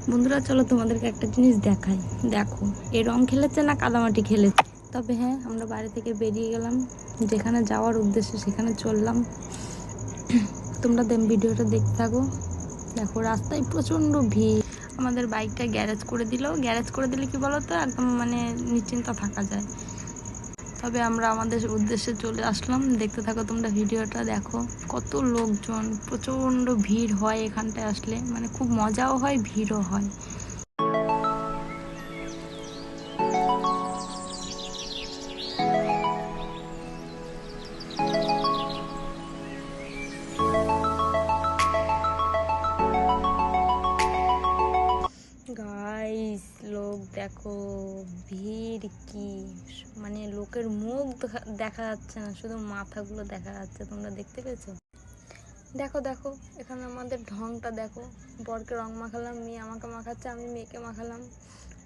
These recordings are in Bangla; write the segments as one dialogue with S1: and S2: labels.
S1: বন্ধুরা চলো তোমাদেরকে একটা জিনিস দেখাই। দেখো এই রং খেলেছে না কাদামাটি খেলেছে। তবে হ্যাঁ, আমরা বাড়ি থেকে বেরিয়ে গেলাম, যেখানে যাওয়ার উদ্দেশ্যে সেখানে চললাম। তোমরা ভিডিওটা দেখতে থাকো। দেখো রাস্তায় প্রচণ্ড ভিড়। আমাদের বাইকটা গ্যারেজ করে দিল। গ্যারেজ করে দিলে কি বলো তো, একদম মানে নিশ্চিন্ত থাকা যায়। তবে আমরা আমাদের উদ্দেশ্যে চলে আসলাম। দেখতে থাকো তোমরা ভিডিওটা। দেখো কত লোকজন, প্রচণ্ড ভিড় হয় এখানটায় আসলে, মানে খুব মজাও হয়, ভিড়ও হয়। গাইস লোক দেখো, ভিড় কি, মানে লোকের মুখ দেখা যাচ্ছে না, শুধু মাথাগুলো দেখা যাচ্ছে। তোমরা দেখতে পেয়েছো? দেখো দেখো এখানে আমাদের ঢংটা দেখো। বরকে রং মাখালাম, মেয়ে আমাকে মাখাচ্ছে, আমি মেয়েকে মাখালাম।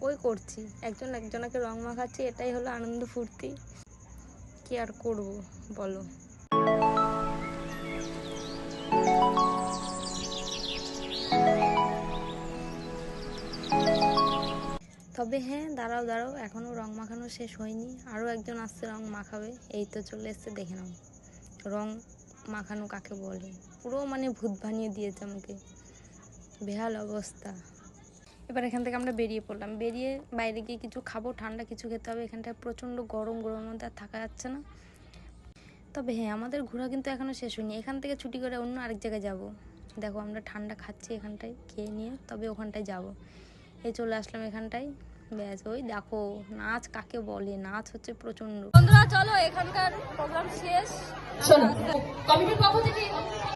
S1: ওই করছি, একজন একজনকে রং মাখাচ্ছি, এটাই হলো আনন্দ ফুর্তি। কি আর করবো বলো। তবে হ্যাঁ, দাঁড়াও দাঁড়াও, এখনও রং মাখানো শেষ হয়নি। আরও একজন আসছে রং মাখাবে, এই তো চলে এসছে। দেখে নাও রং মাখানো কাকে বলে। পুরো মানে ভূত বানিয়ে দিয়েছে আমাকে, বেহাল অবস্থা। এবার এখান থেকে আমরা বেরিয়ে পড়লাম। বেরিয়ে বাইরে গিয়ে কিছু খাবো, ঠান্ডা কিছু খেতে হবে। এখানটায় প্রচণ্ড গরম, গরমের মধ্যে আর থাকা যাচ্ছে না। তবে হ্যাঁ, আমাদের ঘোরা কিন্তু এখনও শেষ হয়নি। এখান থেকে ছুটি করে অন্য আরেক জায়গায় যাব। দেখো আমরা ঠান্ডা খাচ্ছি এখানটায়, খেয়ে নিয়ে তবে ওখানটায় যাব। এই চলে আসলাম এখানটায়। ব্যাস, ওই দেখো নাচ কাকে বলে, নাচ হচ্ছে প্রচণ্ড। বন্ধুরা চলো, এখানকার প্রোগ্রাম শেষ। কমিটির পক্ষ থেকে